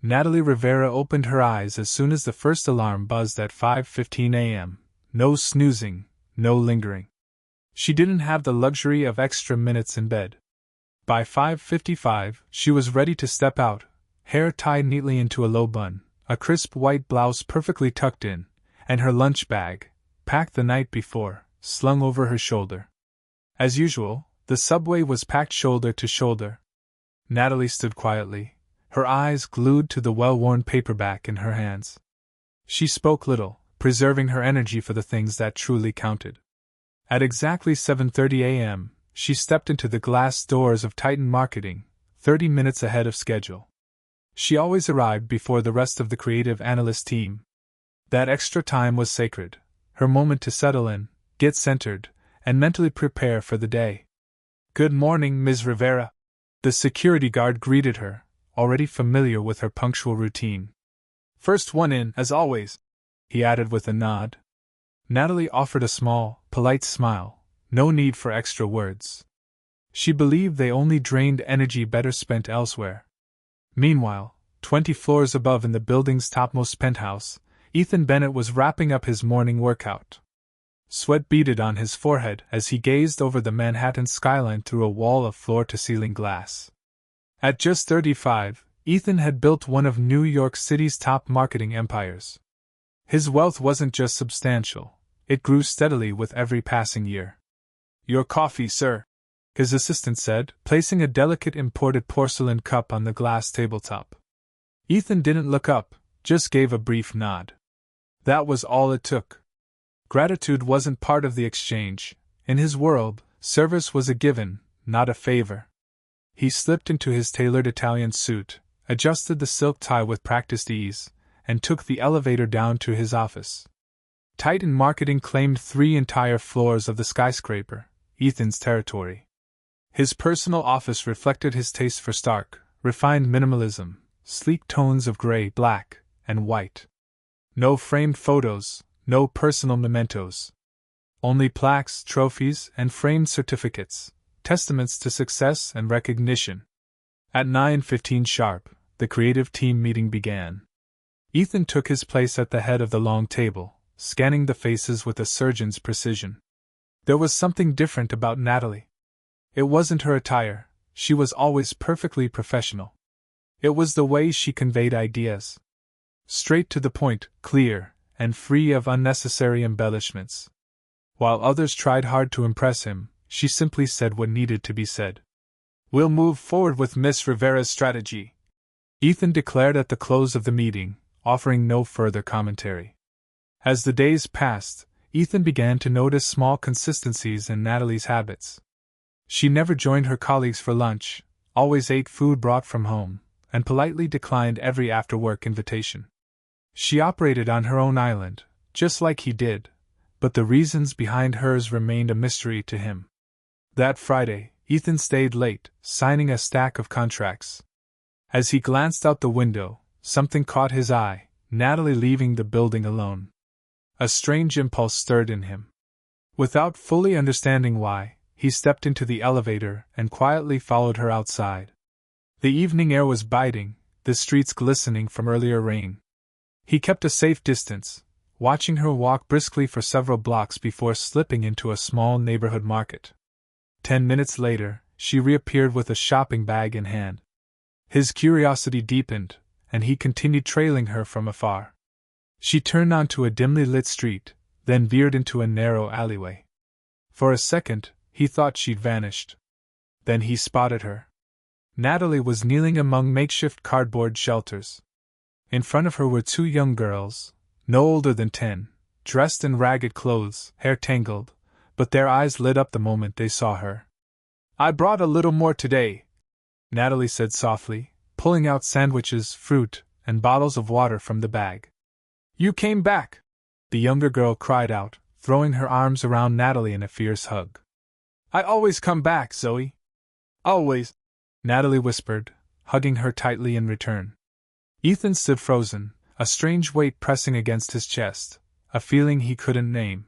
Natalie Rivera opened her eyes as soon as the first alarm buzzed at 5:15 a.m. No snoozing, no lingering. She didn't have the luxury of extra minutes in bed. By 5:55, she was ready to step out, hair tied neatly into a low bun, a crisp white blouse perfectly tucked in, and her lunch bag, packed the night before, slung over her shoulder. As usual, the subway was packed shoulder to shoulder. Natalie stood quietly, her eyes glued to the well-worn paperback in her hands. She spoke little, preserving her energy for the things that truly counted. At exactly 7:30 a.m., she stepped into the glass doors of Titan Marketing, 30 minutes ahead of schedule. She always arrived before the rest of the creative analyst team. That extra time was sacred, her moment to settle in, get centered, and mentally prepare for the day. "Good morning, Ms. Rivera." The security guard greeted her, already familiar with her punctual routine. "First one in, as always," he added with a nod. Natalie offered a small, polite smile, no need for extra words. She believed they only drained energy better spent elsewhere. Meanwhile, 20 floors above in the building's topmost penthouse, Ethan Bennett was wrapping up his morning workout. Sweat beaded on his forehead as he gazed over the Manhattan skyline through a wall of floor-to-ceiling glass. At just 35, Ethan had built one of New York City's top marketing empires. His wealth wasn't just substantial, it grew steadily with every passing year. "Your coffee, sir," his assistant said, placing a delicate imported porcelain cup on the glass tabletop. Ethan didn't look up, just gave a brief nod. That was all it took. Gratitude wasn't part of the exchange. In his world, service was a given, not a favor. He slipped into his tailored Italian suit, adjusted the silk tie with practiced ease, and took the elevator down to his office. Titan Marketing claimed 3 entire floors of the skyscraper, Ethan's territory. His personal office reflected his taste for stark, refined minimalism, sleek tones of gray, black, and white. No framed photos, no personal mementos. Only plaques, trophies, and framed certificates, testaments to success and recognition. At 9:15 sharp, the creative team meeting began. Ethan took his place at the head of the long table, scanning the faces with a surgeon's precision. There was something different about Natalie. It wasn't her attire, she was always perfectly professional. It was the way she conveyed ideas. Straight to the point, clear, and free of unnecessary embellishments. While others tried hard to impress him, she simply said what needed to be said. "We'll move forward with Miss Rivera's strategy," Ethan declared at the close of the meeting, offering no further commentary. As the days passed, Ethan began to notice small consistencies in Natalie's habits. She never joined her colleagues for lunch, always ate food brought from home, and politely declined every after-work invitation. She operated on her own island, just like he did, but the reasons behind hers remained a mystery to him. That Friday, Ethan stayed late, signing a stack of contracts. As he glanced out the window, something caught his eye, Natalie leaving the building alone. A strange impulse stirred in him. Without fully understanding why, he stepped into the elevator and quietly followed her outside. The evening air was biting, the streets glistening from earlier rain. He kept a safe distance, watching her walk briskly for several blocks before slipping into a small neighborhood market. 10 minutes later, she reappeared with a shopping bag in hand. His curiosity deepened, and he continued trailing her from afar. She turned onto a dimly lit street, then veered into a narrow alleyway. For a second, he thought she'd vanished. Then he spotted her. Natalie was kneeling among makeshift cardboard shelters. In front of her were 2 young girls, no older than 10, dressed in ragged clothes, hair tangled, but their eyes lit up the moment they saw her. "I brought a little more today," Natalie said softly, pulling out sandwiches, fruit, and bottles of water from the bag. "You came back!" the younger girl cried out, throwing her arms around Natalie in a fierce hug. "I always come back, Zoe. Always," Natalie whispered, hugging her tightly in return. Ethan stood frozen, a strange weight pressing against his chest, a feeling he couldn't name.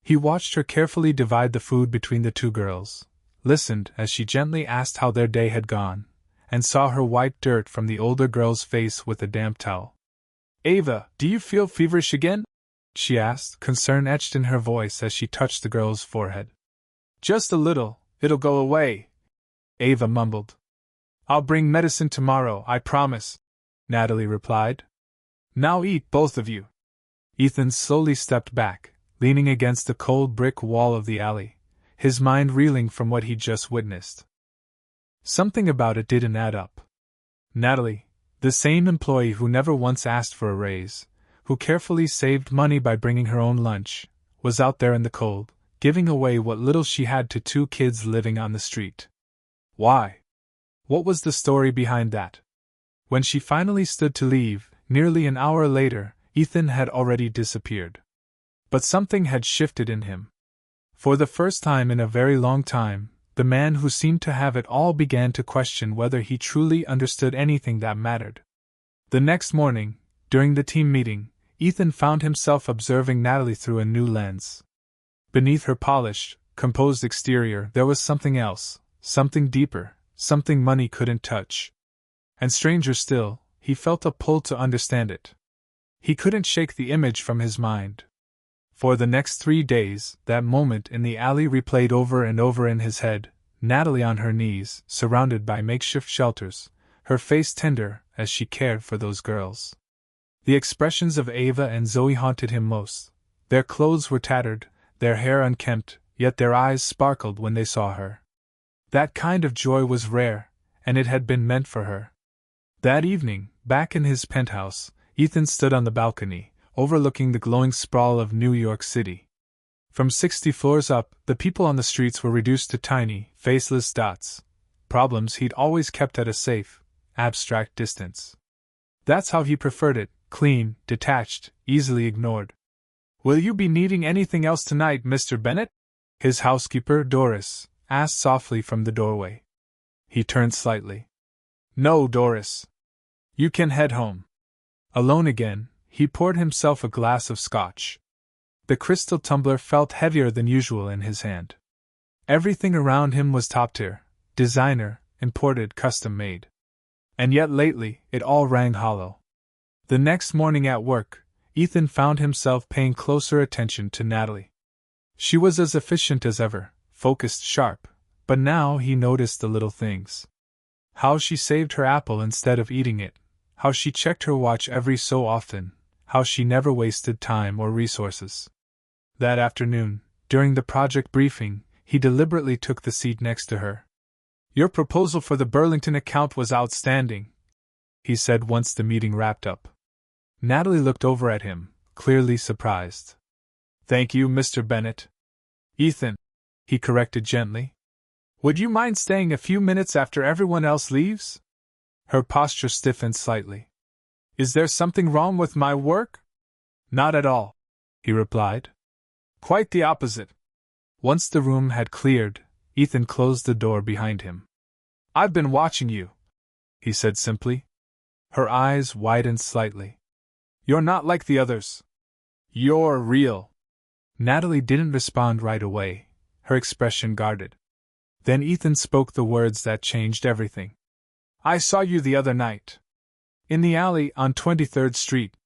He watched her carefully divide the food between the 2 girls, listened as she gently asked how their day had gone, and saw her wipe dirt from the older girl's face with a damp towel. "Ava, do you feel feverish again?" she asked, concern etched in her voice as she touched the girl's forehead. "Just a little, it'll go away," Ava mumbled. "I'll bring medicine tomorrow, I promise," Natalie replied. "Now eat, both of you." Ethan slowly stepped back, leaning against the cold brick wall of the alley, his mind reeling from what he'd just witnessed. Something about it didn't add up. Natalie, the same employee who never once asked for a raise, who carefully saved money by bringing her own lunch, was out there in the cold, giving away what little she had to two kids living on the street. Why? What was the story behind that? When she finally stood to leave, nearly an hour later, Ethan had already disappeared. But something had shifted in him. For the first time in a very long time, the man who seemed to have it all began to question whether he truly understood anything that mattered. The next morning, during the team meeting, Ethan found himself observing Natalie through a new lens. Beneath her polished, composed exterior, there was something else, something deeper, something money couldn't touch. And stranger still, he felt a pull to understand it. He couldn't shake the image from his mind. For the next 3 days, that moment in the alley replayed over and over in his head, Natalie on her knees, surrounded by makeshift shelters, her face tender as she cared for those girls. The expressions of Ava and Zoe haunted him most. Their clothes were tattered, their hair unkempt, yet their eyes sparkled when they saw her. That kind of joy was rare, and it had been meant for her. That evening, back in his penthouse, Ethan stood on the balcony, overlooking the glowing sprawl of New York City. From 60 floors up, the people on the streets were reduced to tiny, faceless dots, problems he'd always kept at a safe, abstract distance. That's how he preferred it, clean, detached, easily ignored. "Will you be needing anything else tonight, Mr. Bennett?" his housekeeper, Doris, asked softly from the doorway. He turned slightly. "No, Doris. You can head home." Alone again, he poured himself a glass of scotch. The crystal tumbler felt heavier than usual in his hand. Everything around him was top-tier, designer, imported, custom-made. And yet lately, it all rang hollow. The next morning at work, Ethan found himself paying closer attention to Natalie. She was as efficient as ever, focused, sharp, but now he noticed the little things. How she saved her apple instead of eating it, how she checked her watch every so often, how she never wasted time or resources. That afternoon, during the project briefing, he deliberately took the seat next to her. "Your proposal for the Burlington account was outstanding," he said once the meeting wrapped up. Natalie looked over at him, clearly surprised. "Thank you, Mr. Bennett." "Ethan," he corrected gently. "Would you mind staying a few minutes after everyone else leaves?" Her posture stiffened slightly. "Is there something wrong with my work?" "Not at all," he replied. "Quite the opposite." Once the room had cleared, Ethan closed the door behind him. "I've been watching you," he said simply. Her eyes widened slightly. "You're not like the others. You're real." Natalie didn't respond right away, her expression guarded. Then Ethan spoke the words that changed everything. "I saw you the other night. In the alley on 23rd Street.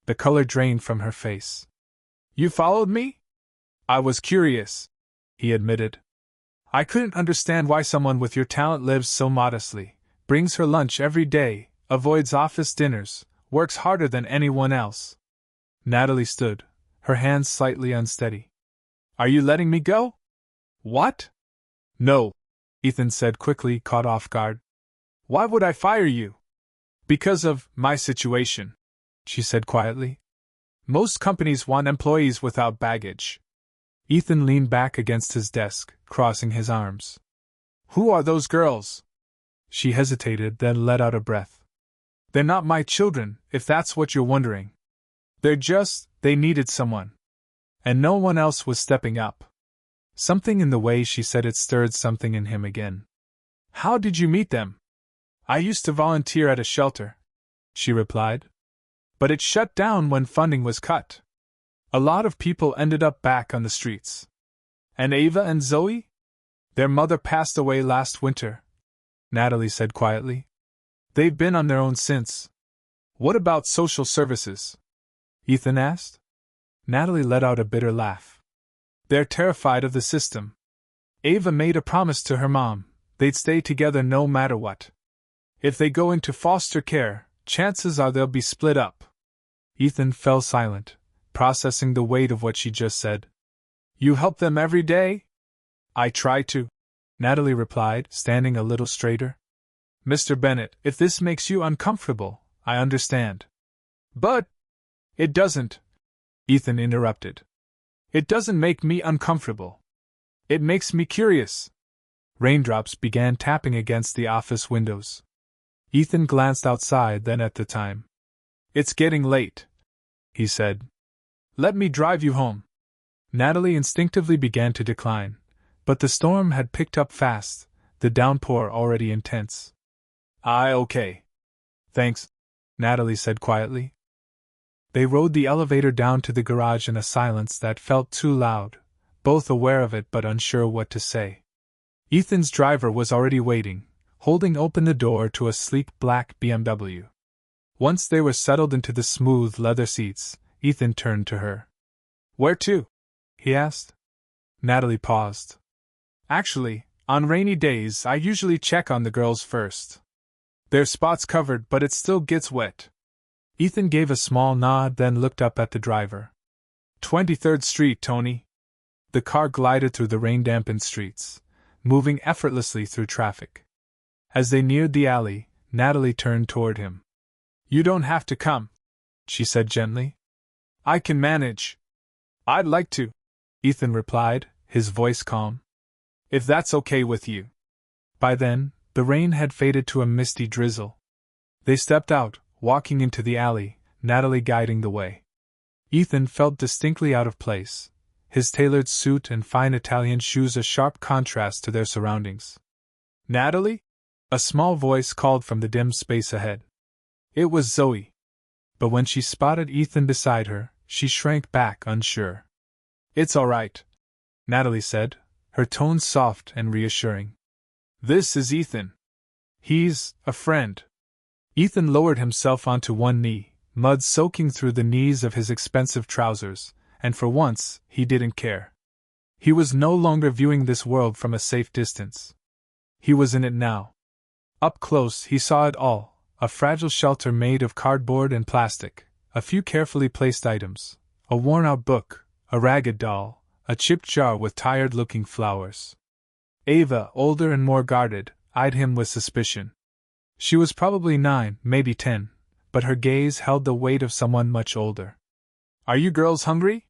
The color drained from her face. "You followed me?" "I was curious," he admitted. "I couldn't understand why someone with your talent lives so modestly, brings her lunch every day, avoids office dinners, works harder than anyone else." Natalie stood, her hands slightly unsteady. "Are you letting me go?" "What?" "No," Ethan said quickly, caught off guard. "Why would I fire you?" "Because of my situation," she said quietly. "Most companies want employees without baggage." Ethan leaned back against his desk, crossing his arms. "Who are those girls?" She hesitated, then let out a breath. "They're not my children, if that's what you're wondering. They needed someone. And no one else was stepping up." Something in the way she said it stirred something in him again. "How did you meet them?" "I used to volunteer at a shelter," she replied. "But it shut down when funding was cut. A lot of people ended up back on the streets." "And Ava and Zoe?" "Their mother passed away last winter," Natalie said quietly. They've been on their own since. What about social services? Ethan asked. Natalie let out a bitter laugh. They're terrified of the system. Ava made a promise to her mom, they'd stay together no matter what. If they go into foster care, chances are they'll be split up. Ethan fell silent, processing the weight of what she just said. You help them every day? I try to, Natalie replied, standing a little straighter. Mr. Bennett, if this makes you uncomfortable, I understand. But it doesn't, Ethan interrupted. It doesn't make me uncomfortable. It makes me curious. Raindrops began tapping against the office windows. Ethan glanced outside, then at the time. It's getting late, he said. Let me drive you home. Natalie instinctively began to decline, but the storm had picked up fast, the downpour already intense. Okay. Thanks, Natalie said quietly. They rode the elevator down to the garage in a silence that felt too loud, both aware of it but unsure what to say. Ethan's driver was already waiting, holding open the door to a sleek black BMW. Once they were settled into the smooth leather seats, Ethan turned to her. Where to? He asked. Natalie paused. Actually, on rainy days I usually check on the girls first. There's spots covered, but it still gets wet. Ethan gave a small nod, then looked up at the driver. 23rd Street, Tony. The car glided through the rain-dampened streets, moving effortlessly through traffic. As they neared the alley, Natalie turned toward him. You don't have to come, she said gently. I can manage. I'd like to, Ethan replied, his voice calm. If that's okay with you. By then, the rain had faded to a misty drizzle. They stepped out, walking into the alley, Natalie guiding the way. Ethan felt distinctly out of place, his tailored suit and fine Italian shoes a sharp contrast to their surroundings. Natalie? A small voice called from the dim space ahead. It was Zoe. But when she spotted Ethan beside her, she shrank back, unsure. It's all right, Natalie said, her tone soft and reassuring. This is Ethan. He's a friend. Ethan lowered himself onto one knee, mud soaking through the knees of his expensive trousers, and for once, he didn't care. He was no longer viewing this world from a safe distance. He was in it now. Up close, he saw it all, a fragile shelter made of cardboard and plastic, a few carefully placed items, a worn-out book, a ragged doll, a chipped jar with tired-looking flowers. Ava, older and more guarded, eyed him with suspicion. She was probably 9, maybe 10, but her gaze held the weight of someone much older. Are you girls hungry?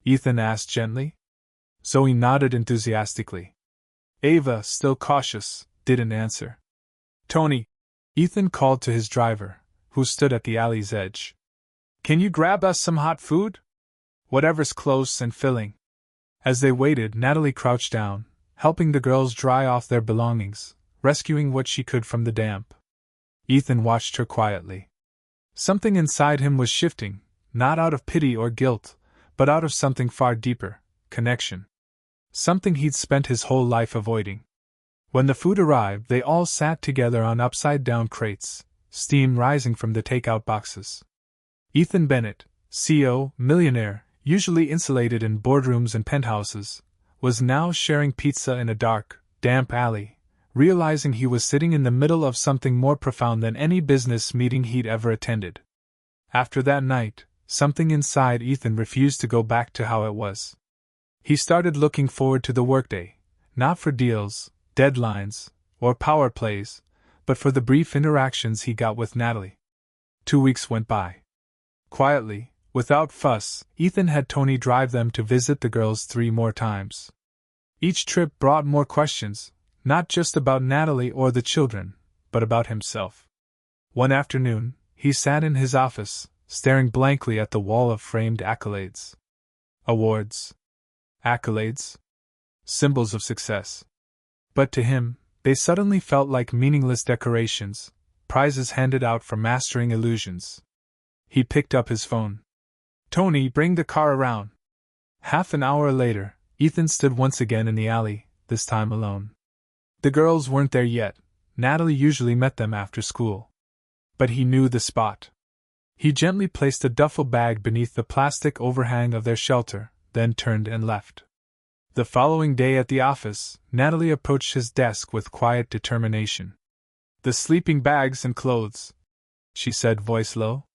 Ethan asked gently. Zoe nodded enthusiastically. Ava, still cautious, didn't answer. Tony, Ethan called to his driver, who stood at the alley's edge. Can you grab us some hot food? Whatever's close and filling. As they waited, Natalie crouched down, helping the girls dry off their belongings, rescuing what she could from the damp. Ethan watched her quietly. Something inside him was shifting, not out of pity or guilt, but out of something far deeper, connection. Something he'd spent his whole life avoiding. When the food arrived, they all sat together on upside-down crates, steam rising from the takeout boxes. Ethan Bennett, CEO, millionaire, usually insulated in boardrooms and penthouses, was now sharing pizza in a dark, damp alley, realizing he was sitting in the middle of something more profound than any business meeting he'd ever attended. After that night, something inside Ethan refused to go back to how it was. He started looking forward to the workday, not for deals, deadlines, or power plays, but for the brief interactions he got with Natalie. 2 weeks went by. Quietly, without fuss, Ethan had Tony drive them to visit the girls 3 more times. Each trip brought more questions, not just about Natalie or the children, but about himself. One afternoon, he sat in his office, staring blankly at the wall of framed accolades. Awards. Accolades. Symbols of success. But to him, they suddenly felt like meaningless decorations, prizes handed out for mastering illusions. He picked up his phone. Tony, bring the car around. Half an hour later, Ethan stood once again in the alley, this time alone. The girls weren't there yet. Natalie usually met them after school. but he knew the spot. He gently placed a duffel bag beneath the plastic overhang of their shelter, then turned and left. The following day at the office, Natalie approached his desk with quiet determination. "The sleeping bags and clothes," she said, voice low.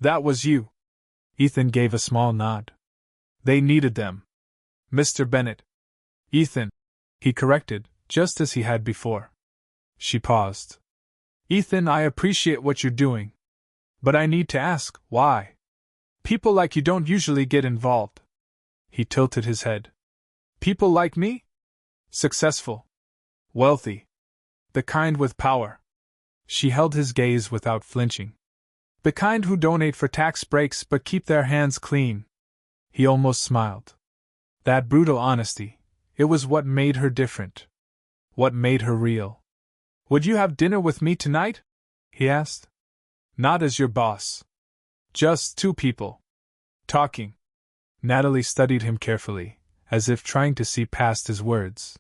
"That was you." Ethan gave a small nod. "They needed them. Mr. Bennett." "Ethan," he corrected, just as he had before. She paused. "Ethan, I appreciate what you're doing. But I need to ask, why? People like you don't usually get involved." He tilted his head. "People like me? Successful. Wealthy. The kind with power." She held his gaze without flinching. "The kind who donate for tax breaks but keep their hands clean." He almost smiled. That brutal honesty, it was what made her different. What made her real. "Would you have dinner with me tonight?" he asked. "Not as your boss. Just two people. Talking." Natalie studied him carefully, as if trying to see past his words.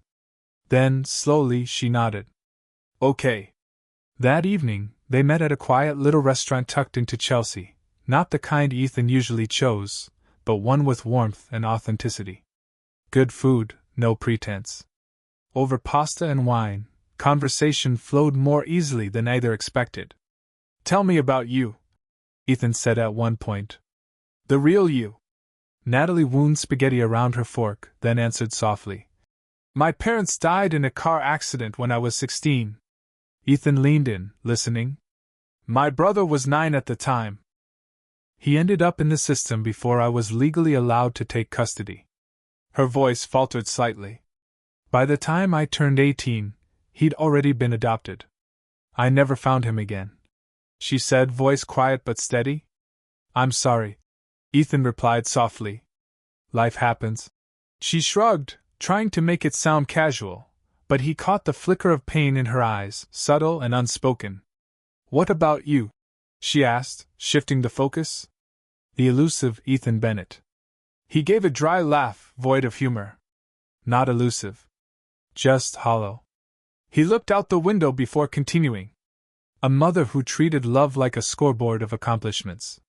Then, slowly, she nodded. "Okay." That evening, they met at a quiet little restaurant tucked into Chelsea, not the kind Ethan usually chose, but one with warmth and authenticity. Good food, no pretense. Over pasta and wine, conversation flowed more easily than either expected. "Tell me about you," Ethan said at one point. "The real you." Natalie wound spaghetti around her fork, then answered softly. "My parents died in a car accident when I was 16. Ethan leaned in, listening. "My brother was 9 at the time. He ended up in the system before I was legally allowed to take custody." Her voice faltered slightly. "By the time I turned 18, he'd already been adopted. I never found him again," she said, voice quiet but steady. "I'm sorry," Ethan replied softly. "Life happens." She shrugged, trying to make it sound casual, but he caught the flicker of pain in her eyes, subtle and unspoken. "What about you?" she asked, shifting the focus. The elusive Ethan Bennett. He gave a dry laugh, void of humor. Not elusive. Just hollow. He looked out the window before continuing. A mother who treated love like a scoreboard of accomplishments.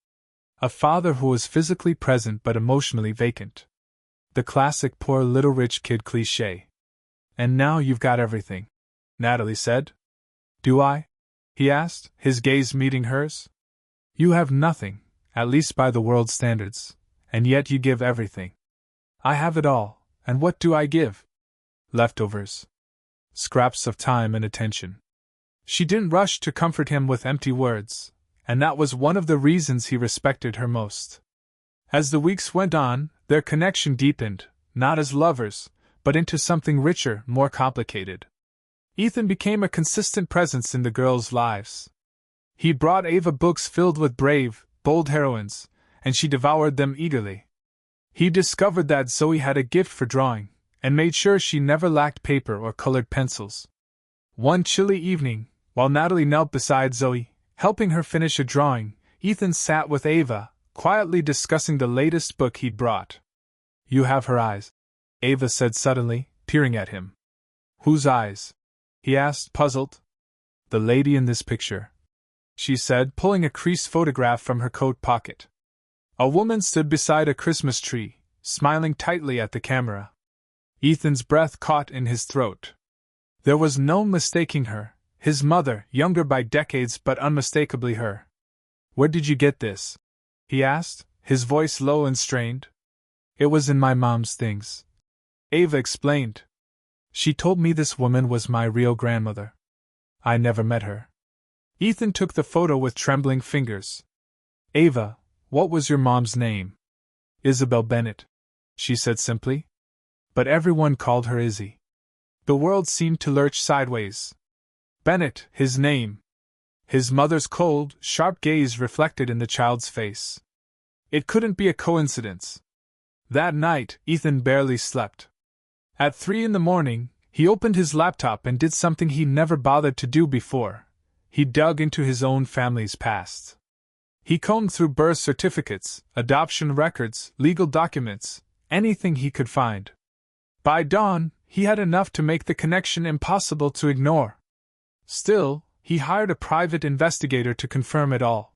A father who was physically present but emotionally vacant. The classic poor little rich kid cliché. "And now you've got everything," Natalie said. "Do I?" he asked, his gaze meeting hers. "You have nothing, at least by the world's standards, and yet you give everything. I have it all, and what do I give? Leftovers. Scraps of time and attention." She didn't rush to comfort him with empty words, and that was one of the reasons he respected her most. As the weeks went on, their connection deepened, not as lovers, but into something richer, more complicated. Ethan became a consistent presence in the girls' lives. He brought Ava books filled with brave, bold heroines, and she devoured them eagerly. He discovered that Zoe had a gift for drawing, and made sure she never lacked paper or colored pencils. One chilly evening, while Natalie knelt beside Zoe, helping her finish a drawing, Ethan sat with Ava, quietly discussing the latest book he'd brought. "You have her eyes," Ava said suddenly, peering at him. "Whose eyes?" he asked, puzzled. "The lady in this picture," she said, pulling a creased photograph from her coat pocket. A woman stood beside a Christmas tree, smiling tightly at the camera. Ethan's breath caught in his throat. There was no mistaking her, his mother, younger by decades but unmistakably her. "Where did you get this?" he asked, his voice low and strained. "It was in my mom's things," Ava explained. "She told me this woman was my real grandmother. I never met her." Ethan took the photo with trembling fingers. "Ava, what was your mom's name?" "Isabel Bennett," she said simply. But everyone called her Izzy. The world seemed to lurch sideways. Bennett, his name. His mother's cold, sharp gaze reflected in the child's face. It couldn't be a coincidence. That night, Ethan barely slept. At 3 a.m, he opened his laptop and did something he never bothered to do before. He dug into his own family's past. He combed through birth certificates, adoption records, legal documents, anything he could find. By dawn, he had enough to make the connection impossible to ignore. Still, he hired a private investigator to confirm it all.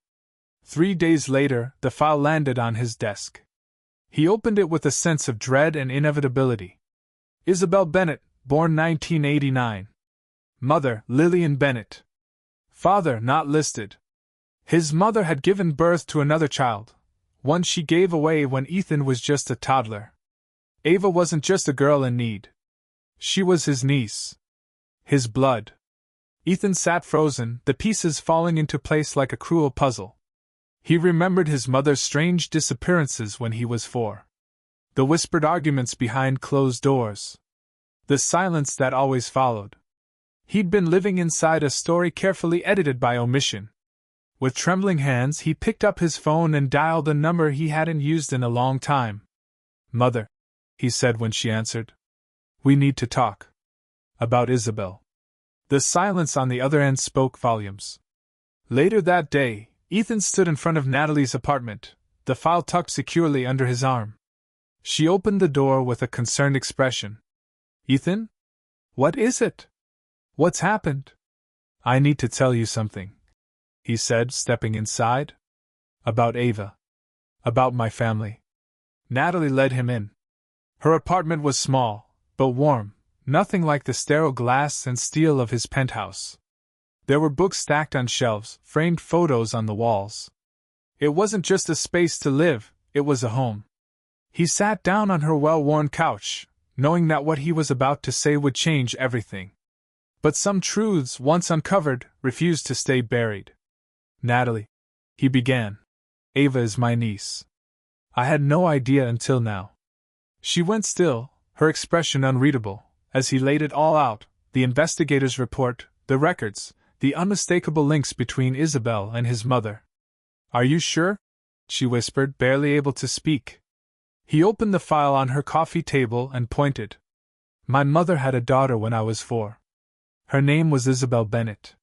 3 days later, the file landed on his desk. He opened it with a sense of dread and inevitability. Isabel Bennett, born 1989. Mother, Lillian Bennett. Father, not listed. His mother had given birth to another child, one she gave away when Ethan was just a toddler. Ava wasn't just a girl in need. She was his niece. His blood. Ethan sat frozen, the pieces falling into place like a cruel puzzle. He remembered his mother's strange disappearances when he was 4. The whispered arguments behind closed doors. The silence that always followed. He'd been living inside a story carefully edited by omission. With trembling hands, he picked up his phone and dialed a number he hadn't used in a long time. "Mother," he said when she answered. "We need to talk. About Isabel." The silence on the other end spoke volumes. Later that day, Ethan stood in front of Natalie's apartment, the file tucked securely under his arm. She opened the door with a concerned expression. "Ethan? What is it? What's happened?" "I need to tell you something," he said, stepping inside. "About Ava. About my family." Natalie led him in. Her apartment was small, but warm, nothing like the sterile glass and steel of his penthouse. There were books stacked on shelves, framed photos on the walls. It wasn't just a space to live, it was a home. He sat down on her well-worn couch, knowing that what he was about to say would change everything. But some truths, once uncovered, refused to stay buried. "Natalie," he began, "Ava is my niece. I had no idea until now." She went still, her expression unreadable, as he laid it all out, the investigator's report, the records, the unmistakable links between Isabel and his mother. "Are you sure?" she whispered, barely able to speak. He opened the file on her coffee table and pointed. "My mother had a daughter when I was 4. Her name was Isabel Bennett.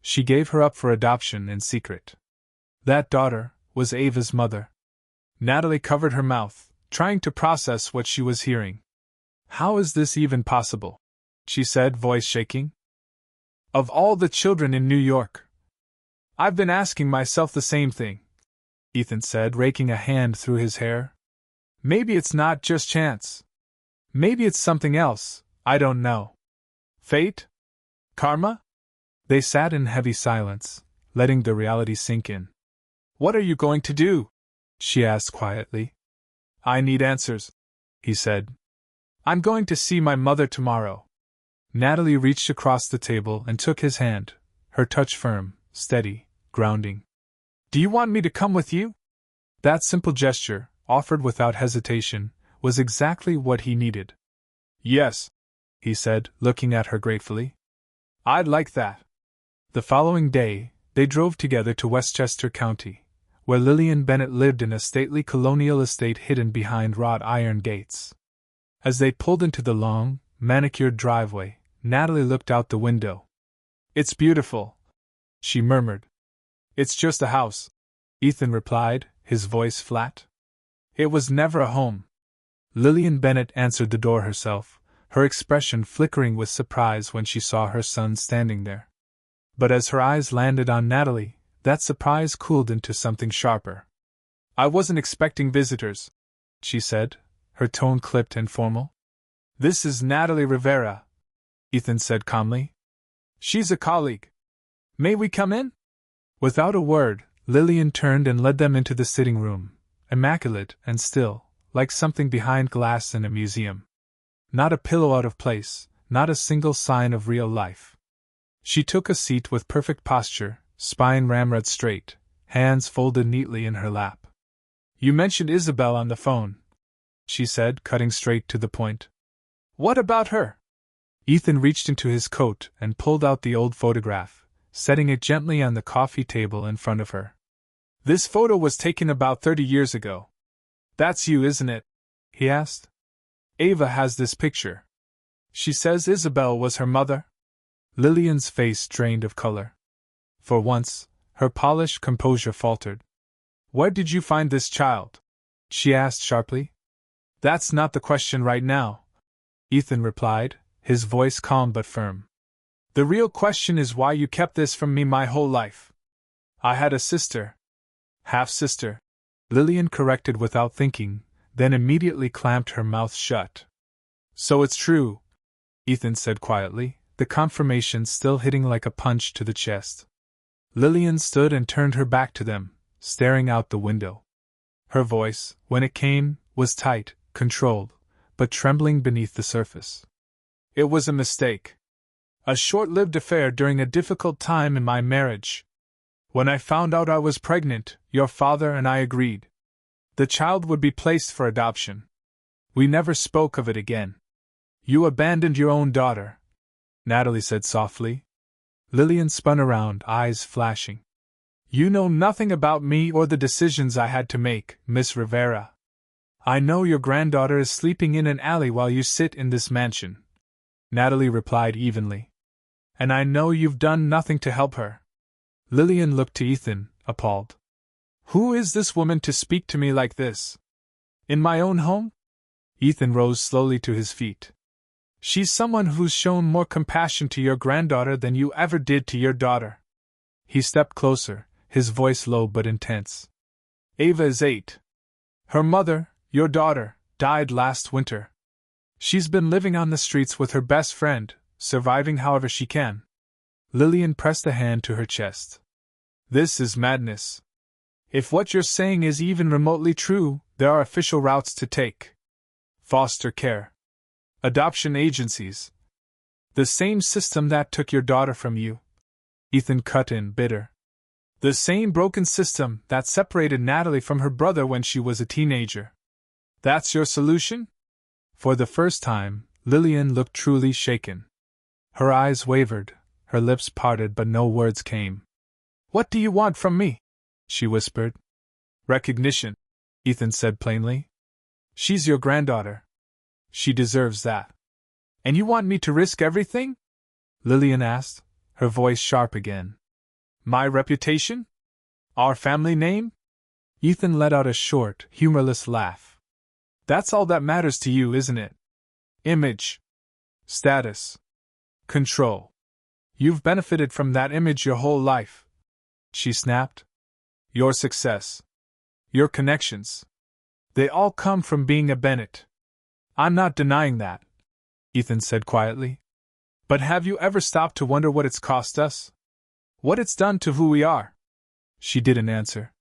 She gave her up for adoption in secret. That daughter was Ava's mother." Natalie covered her mouth, trying to process what she was hearing. "How is this even possible?" she said, voice shaking. "Of all the children in New York." "I've been asking myself the same thing," Ethan said, raking a hand through his hair. "Maybe it's not just chance. Maybe it's something else, I don't know. Fate? Karma?" They sat in heavy silence, letting the reality sink in. "What are you going to do?" she asked quietly. "I need answers," he said. "I'm going to see my mother tomorrow." Natalie reached across the table and took his hand, her touch firm, steady, grounding. "Do you want me to come with you?" That simple gesture, offered without hesitation, was exactly what he needed. "Yes," he said, looking at her gratefully. "I'd like that." The following day, they drove together to Westchester County, where Lillian Bennett lived in a stately colonial estate hidden behind wrought iron gates. As they pulled into the long, manicured driveway, Natalie looked out the window. "It's beautiful," she murmured. "It's just a house," Ethan replied, his voice flat. "It was never a home." Lillian Bennett answered the door herself, her expression flickering with surprise when she saw her son standing there. But as her eyes landed on Natalie, that surprise cooled into something sharper. "I wasn't expecting visitors," she said, her tone clipped and formal. "This is Natalie Rivera," Ethan said calmly. "She's a colleague. May we come in?" Without a word, Lillian turned and led them into the sitting room, immaculate and still, like something behind glass in a museum. Not a pillow out of place, not a single sign of real life. She took a seat with perfect posture, spine ramrod straight, hands folded neatly in her lap. "You mentioned Isabel on the phone," she said, cutting straight to the point. "What about her?" Ethan reached into his coat and pulled out the old photograph, setting it gently on the coffee table in front of her. "This photo was taken about 30 years ago. That's you, isn't it?" he asked. "Ava has this picture. She says Isabel was her mother." Lillian's face drained of color. For once, her polished composure faltered. "Where did you find this child?" she asked sharply. "That's not the question right now," Ethan replied, his voice calm but firm. The real question is why you kept this from me my whole life. I had a sister. Half-sister. Lillian corrected without thinking, then immediately clamped her mouth shut. So it's true, Ethan said quietly, the confirmation still hitting like a punch to the chest. Lillian stood and turned her back to them, staring out the window. Her voice, when it came, was tight, controlled, but trembling beneath the surface. It was a mistake. A short-lived affair during a difficult time in my marriage. When I found out I was pregnant, your father and I agreed. The child would be placed for adoption. We never spoke of it again. You abandoned your own daughter, Natalie said softly. Lillian spun around, eyes flashing. You know nothing about me or the decisions I had to make, Miss Rivera. I know your granddaughter is sleeping in an alley while you sit in this mansion, Natalie replied evenly. And I know you've done nothing to help her. Lillian looked to Ethan, appalled. Who is this woman to speak to me like this? In my own home? Ethan rose slowly to his feet. She's someone who's shown more compassion to your granddaughter than you ever did to your daughter. He stepped closer, his voice low but intense. Ava is 8. Her mother, your daughter, died last winter. She's been living on the streets with her best friend, surviving however she can. Lillian pressed a hand to her chest. This is madness. If what you're saying is even remotely true, there are official routes to take. Foster care. Adoption agencies. The same system that took your daughter from you. Ethan cut in, bitter. The same broken system that separated Natalie from her brother when she was a teenager. That's your solution? For the first time, Lillian looked truly shaken. Her eyes wavered, her lips parted but no words came. What do you want from me? She whispered. Recognition, Ethan said plainly. She's your granddaughter. She deserves that. And you want me to risk everything? Lillian asked, her voice sharp again. My reputation? Our family name? Ethan let out a short, humorless laugh. That's all that matters to you, isn't it? Image. Status. Control. You've benefited from that image your whole life. She snapped. Your success. Your connections. They all come from being a Bennett. I'm not denying that, Ethan said quietly. But have you ever stopped to wonder what it's cost us? What it's done to who we are? She didn't answer.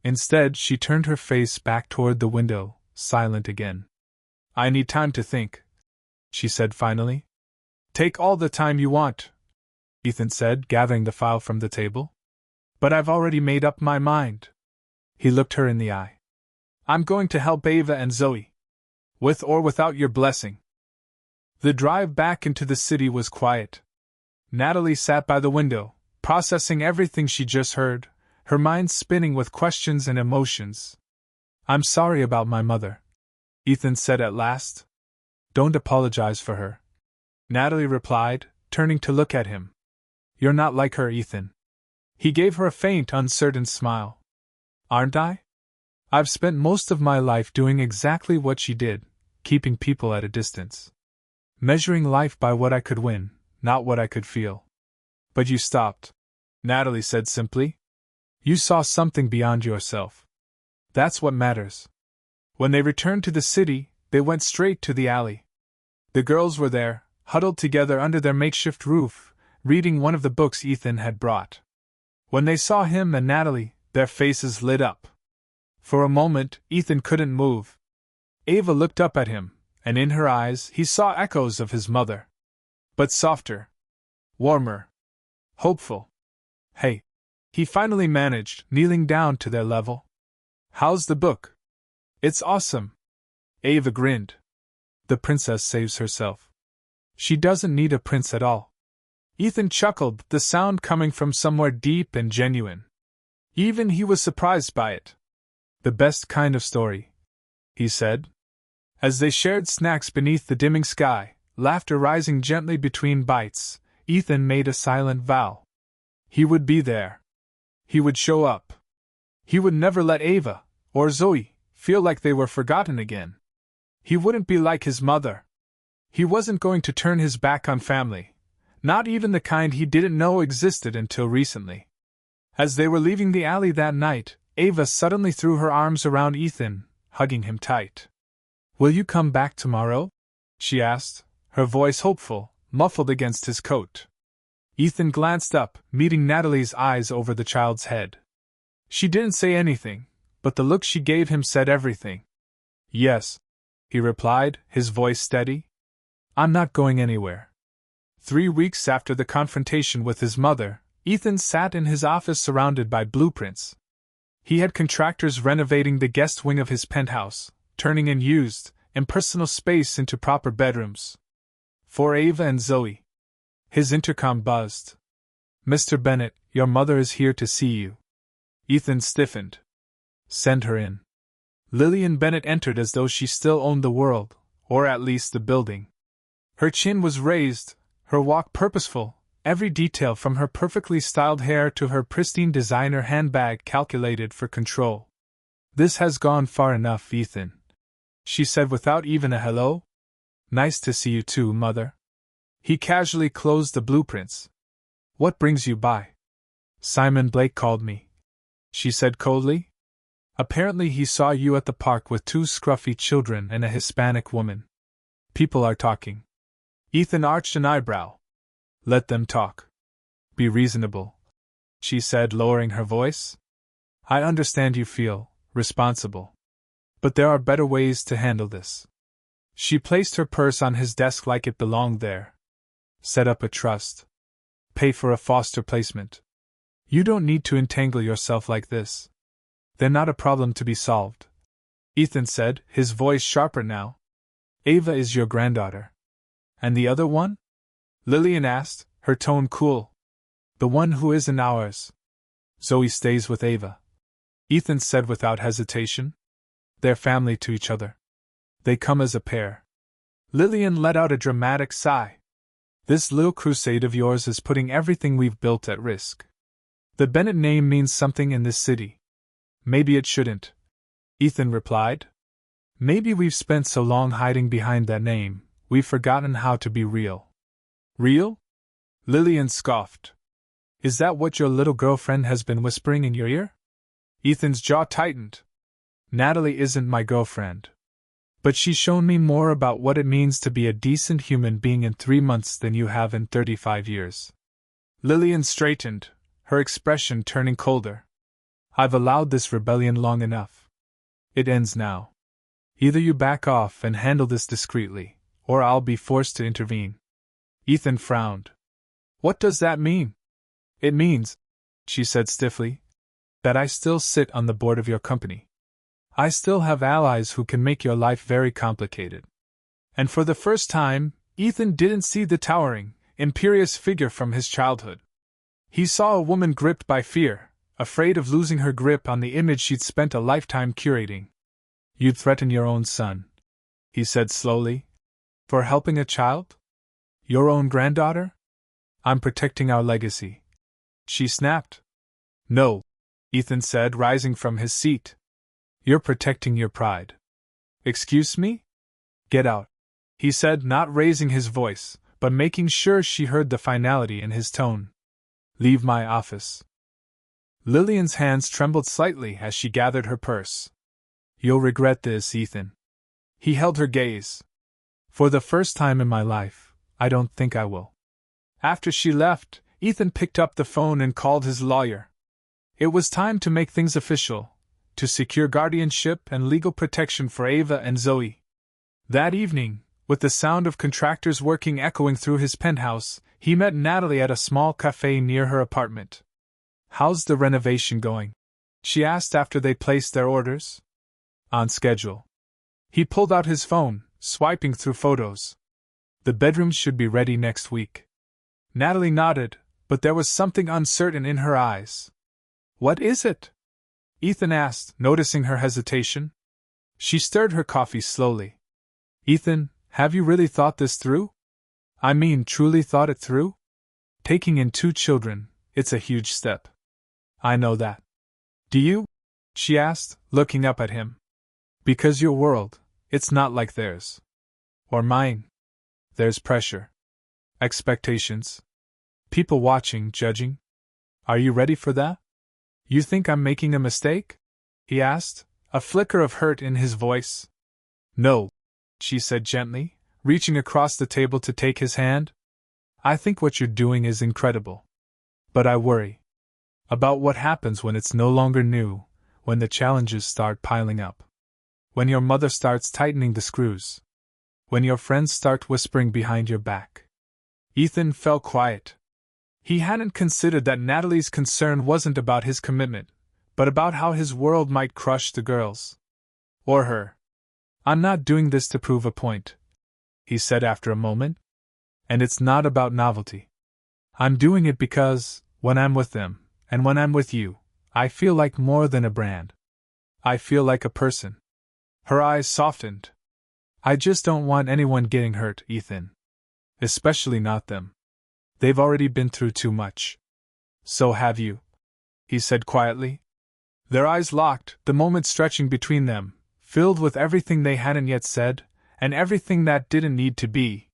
Instead, she turned her face back toward the window, silent again. I need time to think, she said finally. Take all the time you want, Ethan said, gathering the file from the table. But I've already made up my mind. He looked her in the eye. I'm going to help Ava and Zoe. With or without your blessing. The drive back into the city was quiet. Natalie sat by the window, processing everything she just heard, her mind spinning with questions and emotions. I'm sorry about my mother, Ethan said at last. Don't apologize for her, Natalie replied, turning to look at him. You're not like her, Ethan. He gave her a faint, uncertain smile. Aren't I? I've spent most of my life doing exactly what she did, keeping people at a distance. Measuring life by what I could win, not what I could feel. But you stopped, Natalie said simply. You saw something beyond yourself. That's what matters. When they returned to the city, they went straight to the alley. The girls were there, huddled together under their makeshift roof, reading one of the books Ethan had brought. When they saw him and Natalie, their faces lit up. For a moment, Ethan couldn't move. Ava looked up at him, and in her eyes he saw echoes of his mother. But softer. Warmer. Hopeful. Hey. He finally managed, kneeling down to their level. How's the book? It's awesome. Ava grinned. The princess saves herself. She doesn't need a prince at all. Ethan chuckled, the sound coming from somewhere deep and genuine. Even he was surprised by it. The best kind of story, he said. As they shared snacks beneath the dimming sky, laughter rising gently between bites, Ethan made a silent vow. He would be there. He would show up. He would never let Ava, or Zoe, feel like they were forgotten again. He wouldn't be like his mother. He wasn't going to turn his back on family, Not even the kind he didn't know existed until recently. As they were leaving the alley that night, Ava suddenly threw her arms around Ethan, hugging him tight. "Will you come back tomorrow?" she asked, her voice hopeful, muffled against his coat. Ethan glanced up, meeting Natalie's eyes over the child's head. She didn't say anything, but the look she gave him said everything. "Yes," he replied, his voice steady. "I'm not going anywhere." 3 weeks after the confrontation with his mother, Ethan sat in his office surrounded by blueprints. He had contractors renovating the guest wing of his penthouse, turning unused, impersonal space into proper bedrooms for Ava and Zoe. His intercom buzzed. "Mr. Bennett, your mother is here to see you." Ethan stiffened. "Send her in." Lillian Bennett entered as though she still owned the world, or at least the building. Her chin was raised, her walk purposeful, every detail from her perfectly styled hair to her pristine designer handbag calculated for control. "This has gone far enough, Ethan," she said without even a hello. "Nice to see you too, Mother." He casually closed the blueprints. "What brings you by?" "Simon Blake called me," she said coldly. "Apparently he saw you at the park with 2 scruffy children and a Hispanic woman. People are talking." Ethan arched an eyebrow. "Let them talk. Be reasonable," she said, lowering her voice. "I understand you feel responsible. But there are better ways to handle this." She placed her purse on his desk like it belonged there. "Set up a trust. Pay for a foster placement. You don't need to entangle yourself like this. They're not a problem to be solved," Ethan said, his voice sharper now. "Ava is your granddaughter." "And the other one?" Lillian asked, her tone cool. "The one who isn't ours. Zoe stays with Ava," Ethan said without hesitation. "They're family to each other. They come as a pair." Lillian let out a dramatic sigh. "This little crusade of yours is putting everything we've built at risk. The Bennett name means something in this city." "Maybe it shouldn't," Ethan replied. "Maybe we've spent so long hiding behind that name, we've forgotten how to be real." "Real?" Lillian scoffed. "Is that what your little girlfriend has been whispering in your ear?" Ethan's jaw tightened. "Natalie isn't my girlfriend. But she's shown me more about what it means to be a decent human being in 3 months than you have in 35 years. Lillian straightened, her expression turning colder. "I've allowed this rebellion long enough. It ends now. Either you back off and handle this discreetly, or I'll be forced to intervene." Ethan frowned. "What does that mean?" "It means," she said stiffly, "that I still sit on the board of your company. I still have allies who can make your life very complicated." And for the first time, Ethan didn't see the towering, imperious figure from his childhood. He saw a woman gripped by fear, afraid of losing her grip on the image she'd spent a lifetime curating. "You'd threaten your own son," he said slowly. "For helping a child? Your own granddaughter?" "I'm protecting our legacy," she snapped. "No," Ethan said, rising from his seat. "You're protecting your pride." "Excuse me?" "Get out," he said, not raising his voice, but making sure she heard the finality in his tone. "Leave my office." Lillian's hands trembled slightly as she gathered her purse. "You'll regret this, Ethan." He held her gaze. "For the first time in my life, I don't think I will." After she left, Ethan picked up the phone and called his lawyer. It was time to make things official, to secure guardianship and legal protection for Ava and Zoe. That evening, with the sound of contractors working echoing through his penthouse, he met Natalie at a small cafe near her apartment. "How's the renovation going?" she asked after they placed their orders. "On schedule." He pulled out his phone, swiping through photos. "The bedrooms should be ready next week." Natalie nodded, but there was something uncertain in her eyes. "What is it?" Ethan asked, noticing her hesitation. She stirred her coffee slowly. "Ethan, have you really thought this through? I mean, truly thought it through? Taking in 2 children, it's a huge step. I know that. Do you?" she asked, looking up at him. "Because your world, it's not like theirs. Or mine. There's pressure. Expectations. People watching, judging. Are you ready for that? You think I'm making a mistake? He asked, a flicker of hurt in his voice. No, she said gently, reaching across the table to take his hand. I think what you're doing is incredible. But I worry about what happens when it's no longer new, when the challenges start piling up. When your mother starts tightening the screws. When your friends start whispering behind your back. Ethan fell quiet. He hadn't considered that Natalie's concern wasn't about his commitment, but about how his world might crush the girls. Or her. I'm not doing this to prove a point, he said after a moment. And it's not about novelty. I'm doing it because, when I'm with them, and when I'm with you, I feel like more than a brand. I feel like a person. Her eyes softened. I just don't want anyone getting hurt, Ethan. Especially not them. They've already been through too much. So have you, he said quietly. Their eyes locked, the moment stretching between them, filled with everything they hadn't yet said, and everything that didn't need to be.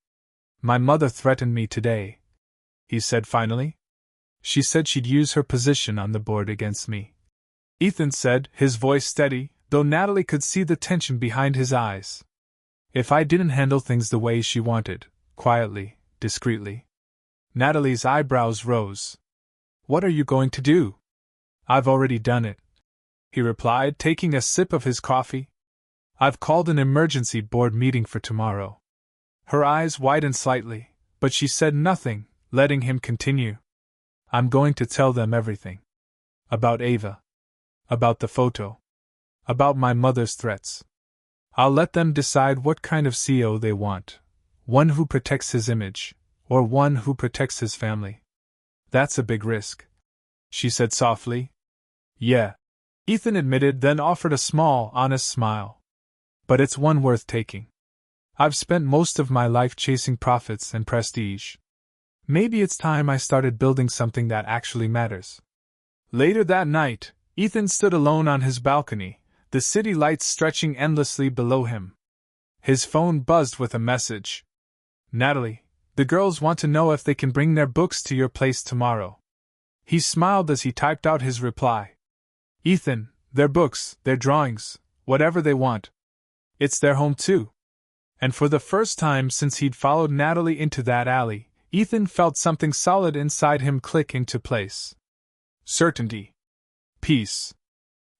My mother threatened me today, he said finally. She said she'd use her position on the board against me. Ethan said, his voice steady, though Natalie could see the tension behind his eyes. If I didn't handle things the way she wanted, quietly, discreetly. Natalie's eyebrows rose. What are you going to do? I've already done it, he replied, taking a sip of his coffee. I've called an emergency board meeting for tomorrow. Her eyes widened slightly, but she said nothing, letting him continue. I'm going to tell them everything. About Ava. About the photo. About my mother's threats. I'll let them decide what kind of CEO they want. One who protects his image, or one who protects his family. That's a big risk, she said softly. Yeah, Ethan admitted, then offered a small, honest smile. But it's one worth taking. I've spent most of my life chasing profits and prestige. Maybe it's time I started building something that actually matters. Later that night, Ethan stood alone on his balcony, the city lights stretching endlessly below him. His phone buzzed with a message. Natalie, the girls want to know if they can bring their books to your place tomorrow. He smiled as he typed out his reply. Ethan, their books, their drawings, whatever they want. It's their home too. And for the first time since he'd followed Natalie into that alley, Ethan felt something solid inside him click into place. Certainty. Peace.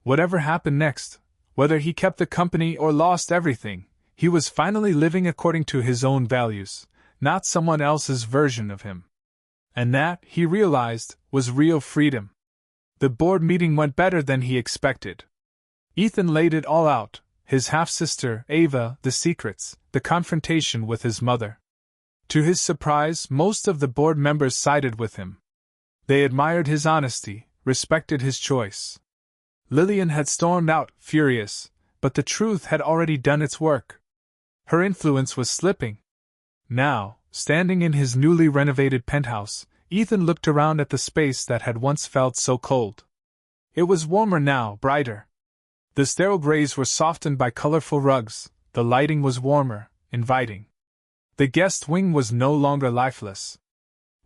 Whatever happened next, whether he kept the company or lost everything, he was finally living according to his own values, not someone else's version of him. And that, he realized, was real freedom. The board meeting went better than he expected. Ethan laid it all out, his half-sister, Ava, the secrets, the confrontation with his mother. To his surprise, most of the board members sided with him. They admired his honesty, respected his choice. Lillian had stormed out, furious, but the truth had already done its work. Her influence was slipping. Now, standing in his newly renovated penthouse, Ethan looked around at the space that had once felt so cold. It was warmer now, brighter. The sterile grays were softened by colorful rugs, the lighting was warmer, inviting. The guest wing was no longer lifeless.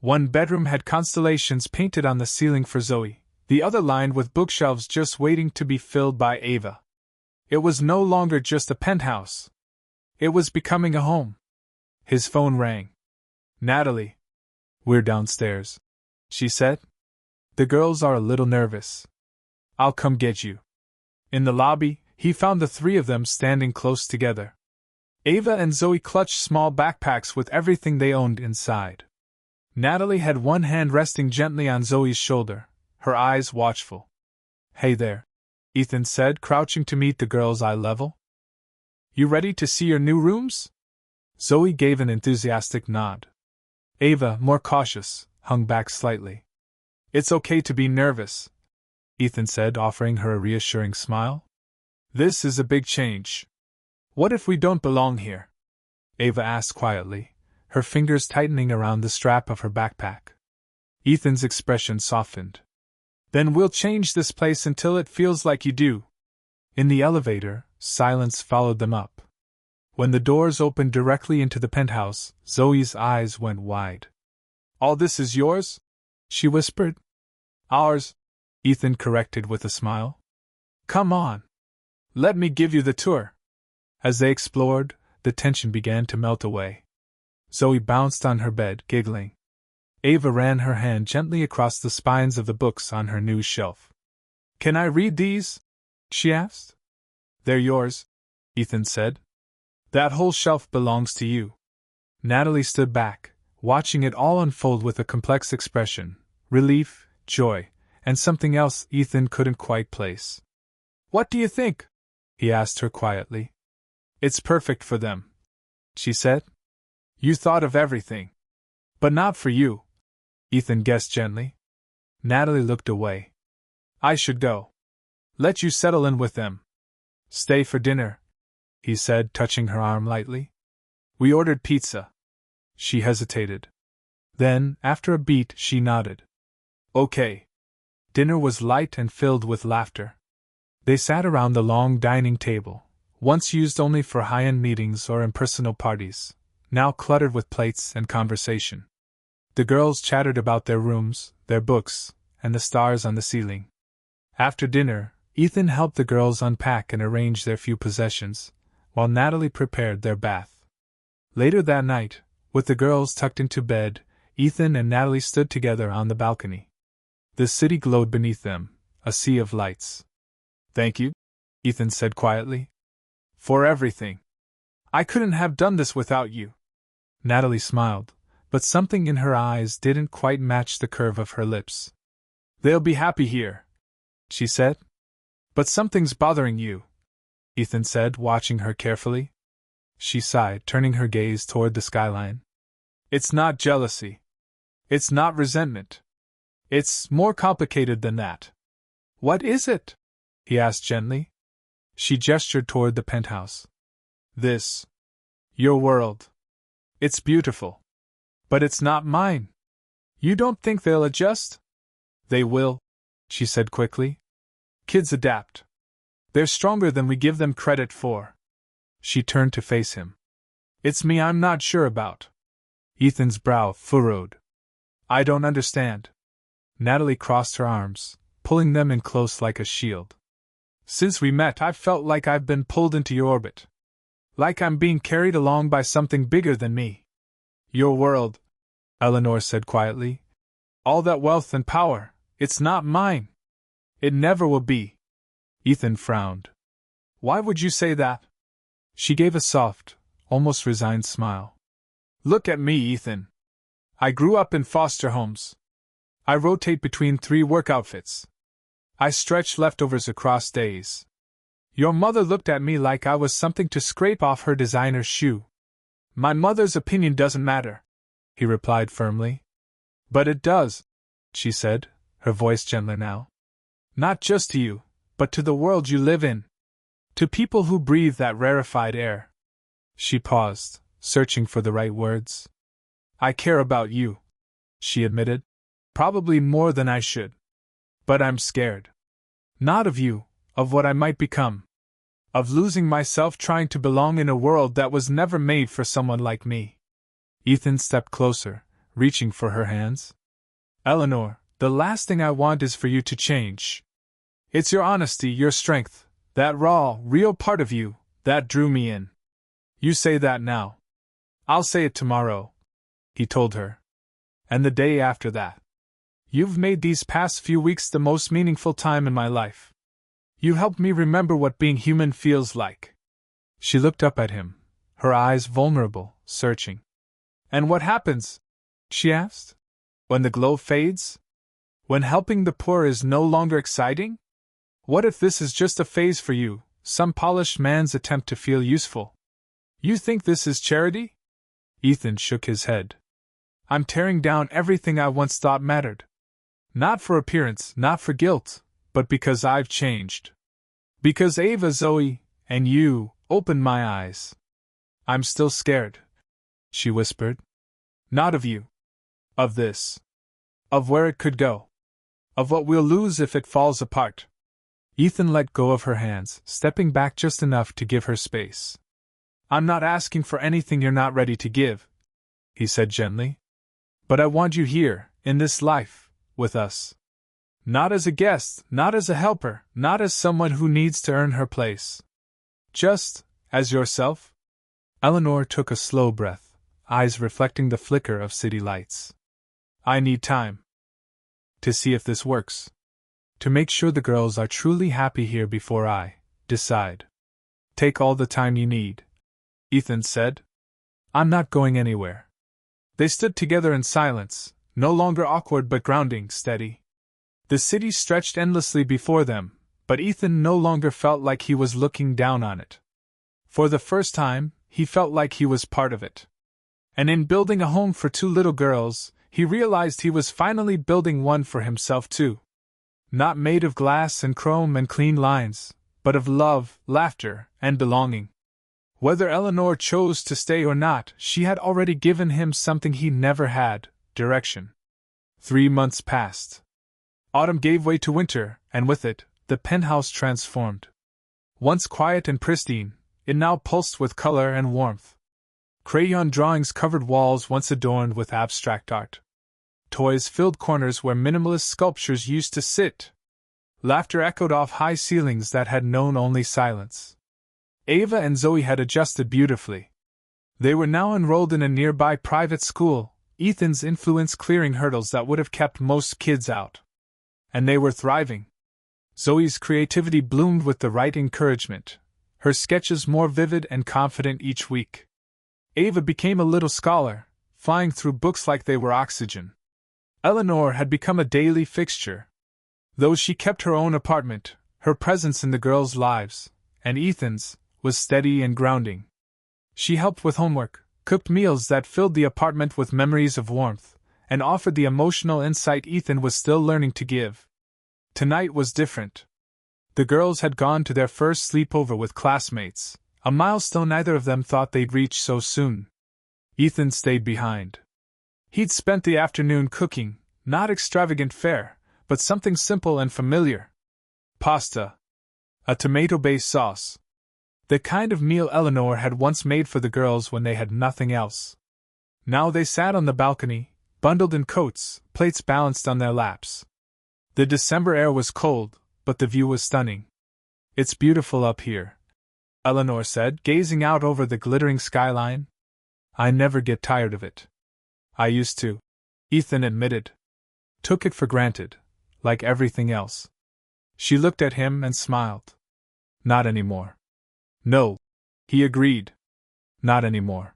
One bedroom had constellations painted on the ceiling for Zoe, the other lined with bookshelves just waiting to be filled by Ava. It was no longer just a penthouse. It was becoming a home. His phone rang. Natalie. We're downstairs, she said. The girls are a little nervous. I'll come get you. In the lobby, he found the three of them standing close together. Ava and Zoe clutched small backpacks with everything they owned inside. Natalie had one hand resting gently on Zoe's shoulder, her eyes watchful. Hey there, Ethan said, crouching to meet the girl's eye level. You ready to see your new rooms? Zoe gave an enthusiastic nod. Ava, more cautious, hung back slightly. It's okay to be nervous, Ethan said, offering her a reassuring smile. This is a big change. What if we don't belong here? Ava asked quietly, her fingers tightening around the strap of her backpack. Ethan's expression softened. Then we'll change this place until it feels like you do. In the elevator, silence followed them up. When the doors opened directly into the penthouse, Zoe's eyes went wide. All this is yours? she whispered. Ours, Ethan corrected with a smile. Come on. Let me give you the tour. As they explored, the tension began to melt away. Zoe bounced on her bed, giggling. Ava ran her hand gently across the spines of the books on her new shelf. Can I read these? She asked. They're yours, Ethan said. That whole shelf belongs to you. Natalie stood back, watching it all unfold with a complex expression, relief, joy, and something else Ethan couldn't quite place. What do you think? He asked her quietly. It's perfect for them, she said. You thought of everything. But not for you, Ethan guessed gently. Natalie looked away. I should go. Let you settle in with them. Stay for dinner, he said, touching her arm lightly. We ordered pizza. She hesitated. Then, after a beat, she nodded. Okay. Dinner was light and filled with laughter. They sat around the long dining table, once used only for high-end meetings or impersonal parties, now cluttered with plates and conversation. The girls chattered about their rooms, their books, and the stars on the ceiling. After dinner, Ethan helped the girls unpack and arrange their few possessions, while Natalie prepared their bath. Later that night, with the girls tucked into bed, Ethan and Natalie stood together on the balcony. The city glowed beneath them, a sea of lights. Thank you, Ethan said quietly. For everything. I couldn't have done this without you. Natalie smiled, but something in her eyes didn't quite match the curve of her lips. They'll be happy here, she said. But something's bothering you, Ethan said, watching her carefully. She sighed, turning her gaze toward the skyline. It's not jealousy. It's not resentment. It's more complicated than that. What is it? He asked gently. She gestured toward the penthouse. This. Your world. It's beautiful. But it's not mine. You don't think they'll adjust? They will, she said quickly. Kids adapt. They're stronger than we give them credit for. She turned to face him. It's me I'm not sure about. Ethan's brow furrowed. I don't understand. Natalie crossed her arms, pulling them in close like a shield. Since we met, I've felt like I've been pulled into your orbit. Like I'm being carried along by something bigger than me. Your world, Eleanor said quietly. All that wealth and power, it's not mine. It never will be. Ethan frowned. Why would you say that? She gave a soft, almost resigned smile. Look at me, Ethan. I grew up in foster homes. I rotate between 3 work outfits. I stretch leftovers across days. Your mother looked at me like I was something to scrape off her designer shoe. My mother's opinion doesn't matter, he replied firmly. But it does, she said, her voice gentler now. Not just to you, but to the world you live in. To people who breathe that rarefied air. She paused, searching for the right words. I care about you, she admitted. Probably more than I should. But I'm scared. Not of you, of what I might become. Of losing myself trying to belong in a world that was never made for someone like me. Ethan stepped closer, reaching for her hands. Eleanor, the last thing I want is for you to change. It's your honesty, your strength, that raw, real part of you, that drew me in. You say that now. I'll say it tomorrow, he told her. And the day after that. You've made these past few weeks the most meaningful time in my life. You helped me remember what being human feels like. She looked up at him, her eyes vulnerable, searching. And what happens? She asked. When the glow fades? When helping the poor is no longer exciting? What if this is just a phase for you, some polished man's attempt to feel useful? You think this is charity? Ethan shook his head. I'm tearing down everything I once thought mattered. Not for appearance, not for guilt, but because I've changed. Because Ava, Zoe, and you opened my eyes. I'm still scared, she whispered. Not of you. Of this. Of where it could go. Of what we'll lose if it falls apart. Ethan let go of her hands, stepping back just enough to give her space. I'm not asking for anything you're not ready to give, he said gently. But I want you here, in this life, with us. Not as a guest, not as a helper, not as someone who needs to earn her place. Just as yourself? Eleanor took a slow breath, eyes reflecting the flicker of city lights. I need time to see if this works. To make sure the girls are truly happy here before I decide. Take all the time you need, Ethan said. I'm not going anywhere. They stood together in silence, no longer awkward but grounding, steady. The city stretched endlessly before them, but Ethan no longer felt like he was looking down on it. For the first time, he felt like he was part of it. And in building a home for two little girls, he realized he was finally building one for himself too. Not made of glass and chrome and clean lines, but of love, laughter, and belonging. Whether Eleanor chose to stay or not, she had already given him something he never had: direction. 3 months passed. Autumn gave way to winter, and with it, the penthouse transformed. Once quiet and pristine, it now pulsed with color and warmth. Crayon drawings covered walls once adorned with abstract art. Toys filled corners where minimalist sculptures used to sit. Laughter echoed off high ceilings that had known only silence. Ava and Zoe had adjusted beautifully. They were now enrolled in a nearby private school, Ethan's influence clearing hurdles that would have kept most kids out. And they were thriving. Zoe's creativity bloomed with the right encouragement, her sketches more vivid and confident each week. Ava became a little scholar, flying through books like they were oxygen. Eleanor had become a daily fixture. Though she kept her own apartment, her presence in the girls' lives, and Ethan's, was steady and grounding. She helped with homework, cooked meals that filled the apartment with memories of warmth, and offered the emotional insight Ethan was still learning to give. Tonight was different. The girls had gone to their first sleepover with classmates, a milestone neither of them thought they'd reach so soon. Ethan stayed behind. He'd spent the afternoon cooking, not extravagant fare, but something simple and familiar. Pasta. A tomato-based sauce. The kind of meal Eleanor had once made for the girls when they had nothing else. Now they sat on the balcony, bundled in coats, plates balanced on their laps. The December air was cold, but the view was stunning. It's beautiful up here, Eleanor said, gazing out over the glittering skyline. I never get tired of it. I used to, Ethan admitted. Took it for granted, like everything else. She looked at him and smiled. Not anymore. No, he agreed. Not anymore.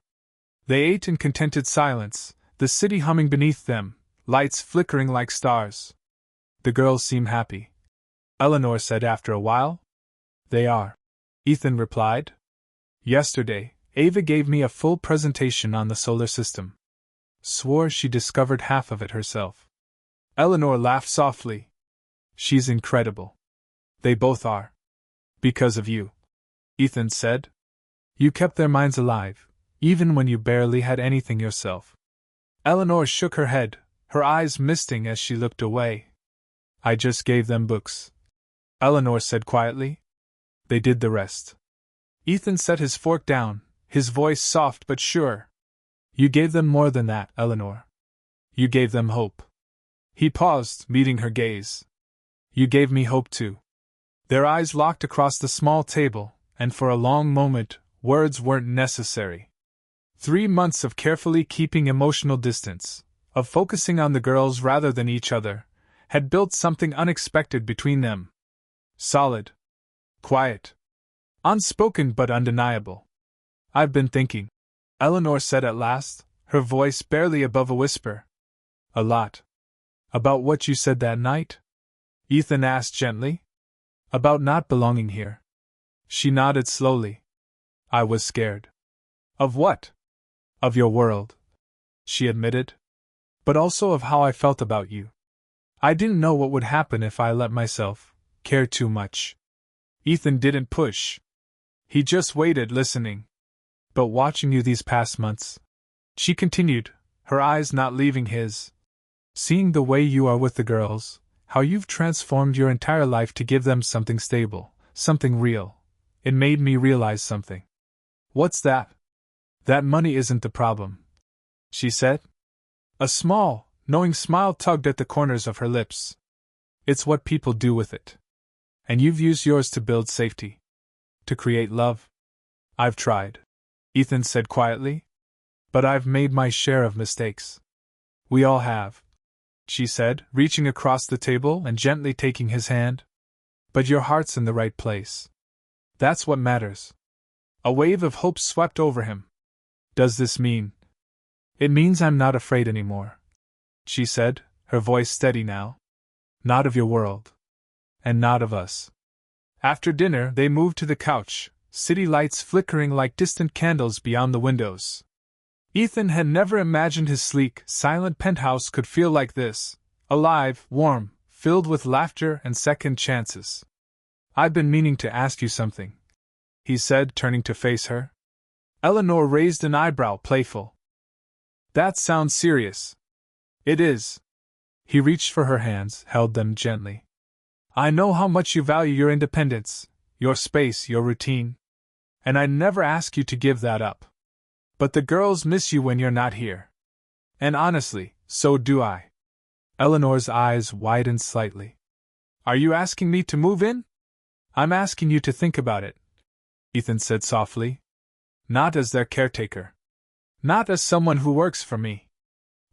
They ate in contented silence, the city humming beneath them, lights flickering like stars. The girls seem happy, Eleanor said after a while. They are, Ethan replied. Yesterday, Ava gave me a full presentation on the solar system. Swore she discovered half of it herself. Eleanor laughed softly. She's incredible. They both are. Because of you, Ethan said. You kept their minds alive, even when you barely had anything yourself. Eleanor shook her head, her eyes misting as she looked away. I just gave them books, Eleanor said quietly. They did the rest. Ethan set his fork down, his voice soft but sure. You gave them more than that, Eleanor. You gave them hope. He paused, meeting her gaze. You gave me hope too. Their eyes locked across the small table, and for a long moment, words weren't necessary. 3 months of carefully keeping emotional distance, of focusing on the girls rather than each other, had built something unexpected between them. Solid. Quiet. Unspoken but undeniable. I've been thinking, Eleanor said at last, her voice barely above a whisper. A lot. About what you said that night? Ethan asked gently. About not belonging here. She nodded slowly. I was scared. Of what? Of your world, she admitted. But also of how I felt about you. I didn't know what would happen if I let myself care too much. Ethan didn't push. He just waited, listening. But watching you these past months, she continued, her eyes not leaving his. Seeing the way you are with the girls, how you've transformed your entire life to give them something stable, something real, it made me realize something. What's that? That money isn't the problem, she said. A small, knowing smile tugged at the corners of her lips. It's what people do with it. And you've used yours to build safety. To create love. I've tried, Ethan said quietly. But I've made my share of mistakes. We all have, she said, reaching across the table and gently taking his hand. But your heart's in the right place. That's what matters. A wave of hope swept over him. Does this mean? It means I'm not afraid anymore, she said, her voice steady now. Not of your world. And not of us. After dinner, they moved to the couch, city lights flickering like distant candles beyond the windows. Ethan had never imagined his sleek, silent penthouse could feel like this, alive, warm, filled with laughter and second chances. I've been meaning to ask you something, he said, turning to face her. Eleanor raised an eyebrow, playful. That sounds serious. It is. He reached for her hands, held them gently. I know how much you value your independence, your space, your routine. And I'd never ask you to give that up. But the girls miss you when you're not here. And honestly, so do I. Eleanor's eyes widened slightly. Are you asking me to move in? I'm asking you to think about it, Ethan said softly. Not as their caretaker. Not as someone who works for me.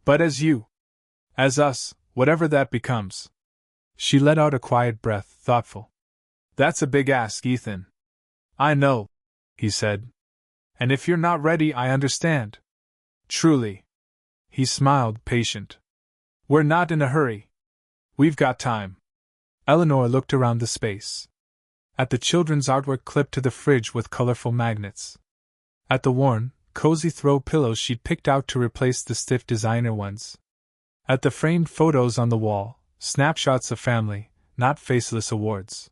But as you. As us, whatever that becomes. She let out a quiet breath, thoughtful. That's a big ask, Ethan. I know, he said. And if you're not ready, I understand. Truly. He smiled, patient. We're not in a hurry. We've got time. Eleanor looked around the space. At the children's artwork clipped to the fridge with colorful magnets. At the worn, cozy throw pillows she'd picked out to replace the stiff designer ones. At the framed photos on the wall, snapshots of family, not faceless awards.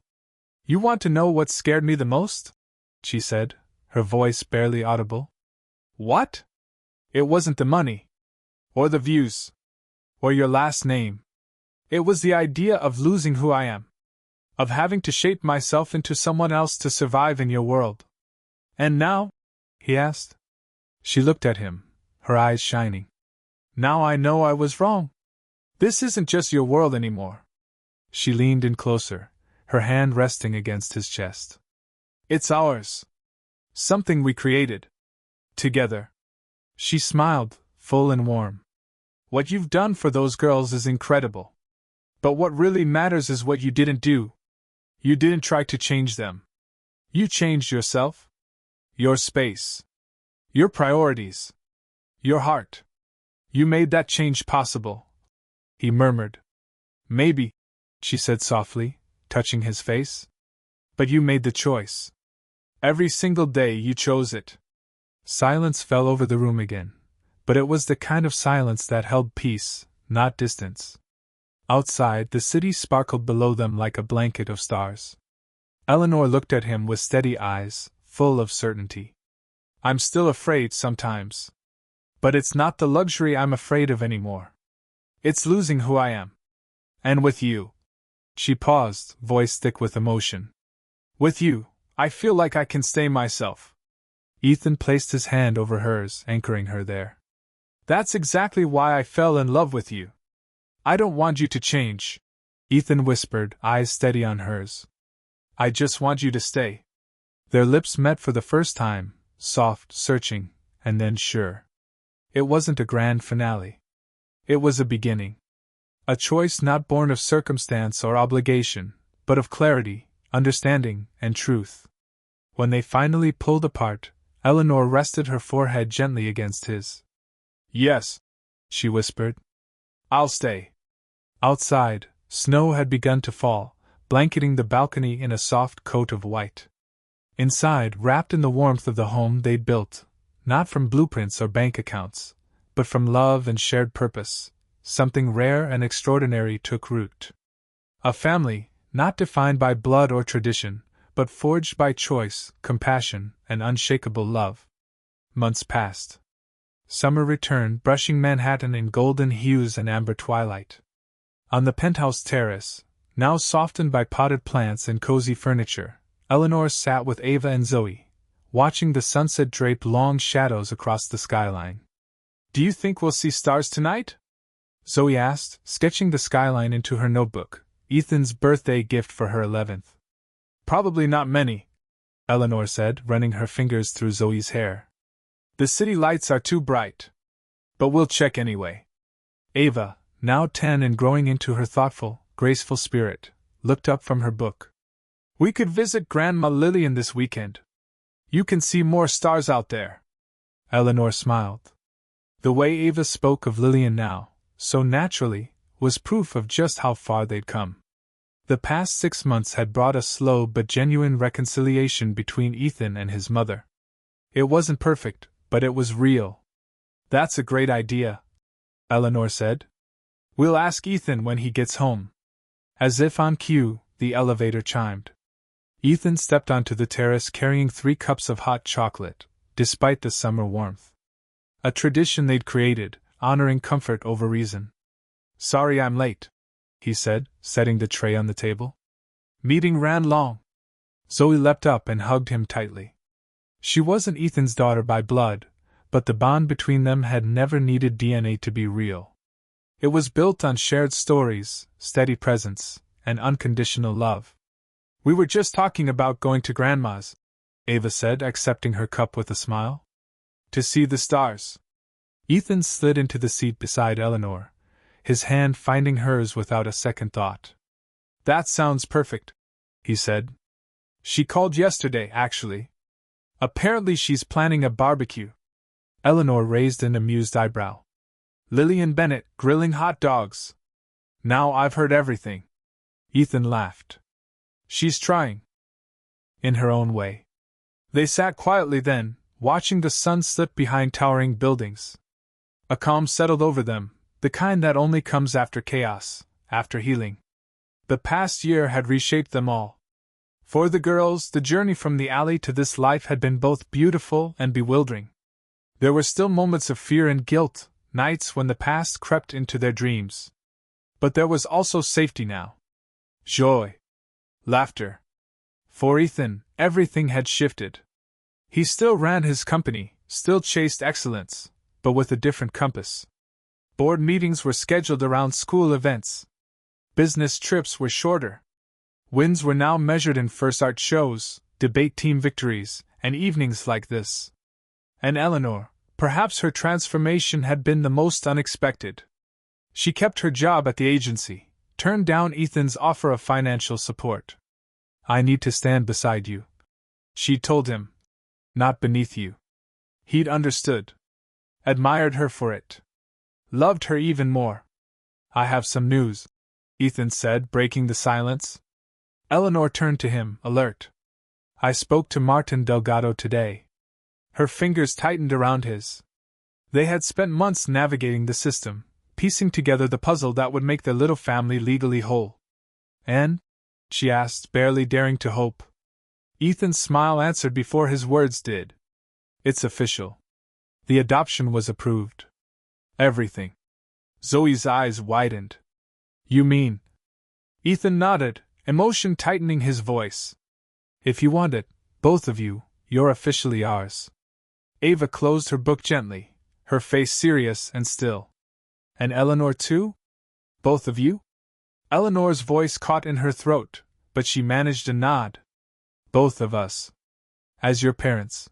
You want to know what scared me the most? She said, her voice barely audible. What? It wasn't the money. Or the views. Or your last name. It was the idea of losing who I am. Of having to shape myself into someone else to survive in your world. And now? He asked. She looked at him, her eyes shining. Now I know I was wrong. This isn't just your world anymore. She leaned in closer, her hand resting against his chest. It's ours. Something we created. Together. She smiled, full and warm. What you've done for those girls is incredible. But what really matters is what you didn't do. You didn't try to change them. You changed yourself. Your space. Your priorities. Your heart. You made that change possible. He murmured. Maybe, she said softly, touching his face. But you made the choice. Every single day you chose it. Silence fell over the room again, but it was the kind of silence that held peace, not distance. Outside, the city sparkled below them like a blanket of stars. Eleanor looked at him with steady eyes, full of certainty. I'm still afraid sometimes. But it's not the luxury I'm afraid of anymore. It's losing who I am. And with you. She paused, voice thick with emotion. With you, I feel like I can stay myself. Ethan placed his hand over hers, anchoring her there. That's exactly why I fell in love with you. I don't want you to change, Ethan whispered, eyes steady on hers. I just want you to stay. Their lips met for the first time, soft, searching, and then sure. It wasn't a grand finale. It was a beginning. A choice not born of circumstance or obligation, but of clarity, understanding, and truth. When they finally pulled apart, Eleanor rested her forehead gently against his. Yes, she whispered. I'll stay. Outside, snow had begun to fall, blanketing the balcony in a soft coat of white. Inside, wrapped in the warmth of the home they'd built, not from blueprints or bank accounts, but from love and shared purpose, something rare and extraordinary took root. A family, not defined by blood or tradition, but forged by choice, compassion, and unshakable love. Months passed. Summer returned, brushing Manhattan in golden hues and amber twilight. On the penthouse terrace, now softened by potted plants and cozy furniture, Eleanor sat with Ava and Zoe, watching the sunset drape long shadows across the skyline. Do you think we'll see stars tonight? Zoe asked, sketching the skyline into her notebook. Ethan's birthday gift for her 11th. Probably not many, Eleanor said, running her fingers through Zoe's hair. The city lights are too bright. But we'll check anyway. Ava, now 10 and growing into her thoughtful, graceful spirit, looked up from her book. We could visit Grandma Lillian this weekend. You can see more stars out there. Eleanor smiled. The way Ava spoke of Lillian now, so naturally, was proof of just how far they'd come. The past 6 months had brought a slow but genuine reconciliation between Ethan and his mother. It wasn't perfect, but it was real. That's a great idea, Eleanor said. We'll ask Ethan when he gets home. As if on cue, the elevator chimed. Ethan stepped onto the terrace carrying 3 cups of hot chocolate, despite the summer warmth. A tradition they'd created, honoring comfort over reason. Sorry I'm late, he said, setting the tray on the table. Meeting ran long. Zoe leapt up and hugged him tightly. She wasn't Ethan's daughter by blood, but the bond between them had never needed DNA to be real. It was built on shared stories, steady presence, and unconditional love. We were just talking about going to Grandma's, Ava said, accepting her cup with a smile. To see the stars. Ethan slid into the seat beside Eleanor, his hand finding hers without a second thought. That sounds perfect, he said. She called yesterday, actually. Apparently she's planning a barbecue. Eleanor raised an amused eyebrow. Lillian Bennett grilling hot dogs. Now I've heard everything. Ethan laughed. She's trying. In her own way. They sat quietly then, watching the sun slip behind towering buildings. A calm settled over them, the kind that only comes after chaos, after healing. The past year had reshaped them all. For the girls, the journey from the alley to this life had been both beautiful and bewildering. There were still moments of fear and guilt, nights when the past crept into their dreams. But there was also safety now. Joy. Laughter. For Ethan, everything had shifted. He still ran his company, still chased excellence, but with a different compass. Board meetings were scheduled around school events. Business trips were shorter. Wins were now measured in first art shows, debate team victories, and evenings like this. And Eleanor, perhaps her transformation had been the most unexpected. She kept her job at the agency, turned down Ethan's offer of financial support. I need to stand beside you, she told him. Not beneath you. He'd understood. Admired her for it. Loved her even more. I have some news, Ethan said, breaking the silence. Eleanor turned to him, alert. I spoke to Martin Delgado today. Her fingers tightened around his. They had spent months navigating the system, piecing together the puzzle that would make their little family legally whole. And? She asked, barely daring to hope. Ethan's smile answered before his words did. It's official. The adoption was approved. Everything. Zoe's eyes widened. You mean? Ethan nodded, emotion tightening his voice. If you want it, both of you, you're officially ours. Ava closed her book gently, her face serious and still. And Eleanor too? Both of you? Eleanor's voice caught in her throat, but she managed a nod. Both of us. As your parents.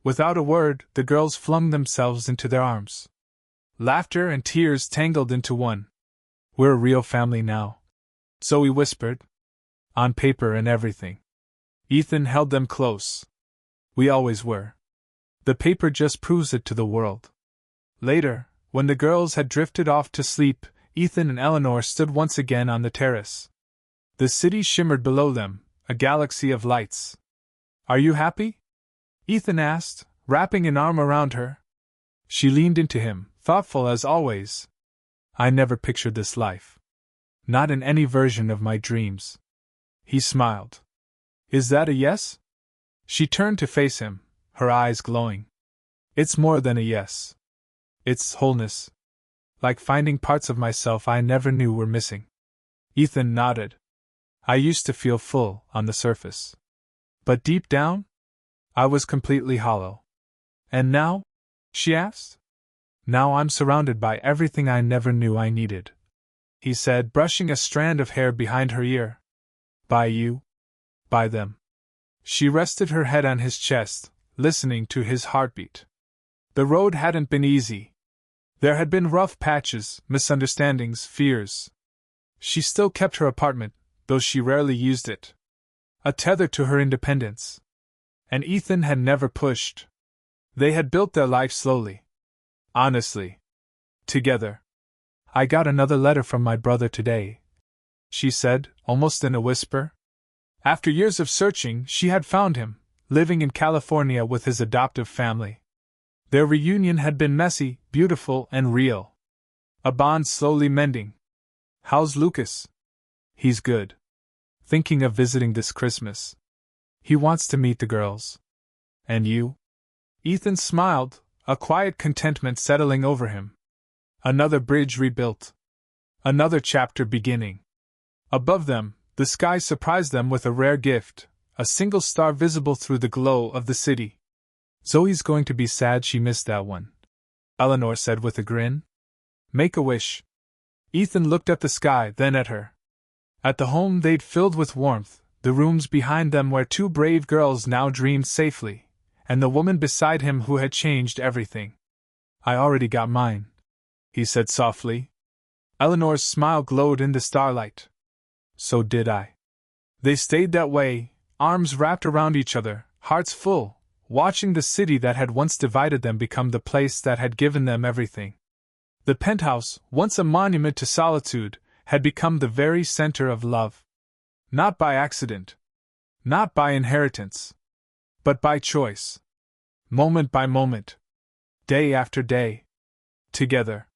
Without a word, the girls flung themselves into their arms. Laughter and tears tangled into one. We're a real family now, Zoe whispered. On paper and everything. Ethan held them close. We always were. The paper just proves it to the world. Later, when the girls had drifted off to sleep, Ethan and Eleanor stood once again on the terrace. The city shimmered below them, a galaxy of lights. Are you happy? Ethan asked, wrapping an arm around her. She leaned into him, thoughtful as always. I never pictured this life. Not in any version of my dreams. He smiled. Is that a yes? She turned to face him, her eyes glowing. It's more than a yes. It's wholeness. Like finding parts of myself I never knew were missing. Ethan nodded. I used to feel full, on the surface. But deep down? I was completely hollow. And now? She asked. Now I'm surrounded by everything I never knew I needed," he said, brushing a strand of hair behind her ear. "By you. By them." She rested her head on his chest, listening to his heartbeat. The road hadn't been easy. There had been rough patches, misunderstandings, fears. She still kept her apartment, though she rarely used it. A tether to her independence. And Ethan had never pushed. They had built their life slowly. Honestly. Together. "I got another letter from my brother today," she said, almost in a whisper. After years of searching, she had found him, living in California with his adoptive family. Their reunion had been messy, beautiful, and real. A bond slowly mending. "How's Lucas?" "He's good. Thinking of visiting this Christmas. He wants to meet the girls." "And you?" Ethan smiled, a quiet contentment settling over him. Another bridge rebuilt. Another chapter beginning. Above them, the sky surprised them with a rare gift, a single star visible through the glow of the city. "Zoe's going to be sad she missed that one," Eleanor said with a grin. "Make a wish." Ethan looked at the sky, then at her. At the home they'd filled with warmth, the rooms behind them where two brave girls now dreamed safely, and the woman beside him who had changed everything. "I already got mine," he said softly. Eleanor's smile glowed in the starlight. "So did I." They stayed that way, arms wrapped around each other, hearts full, watching the city that had once divided them become the place that had given them everything. The penthouse, once a monument to solitude, had become the very center of love. Not by accident. Not by inheritance. But by choice. Moment by moment. Day after day. Together.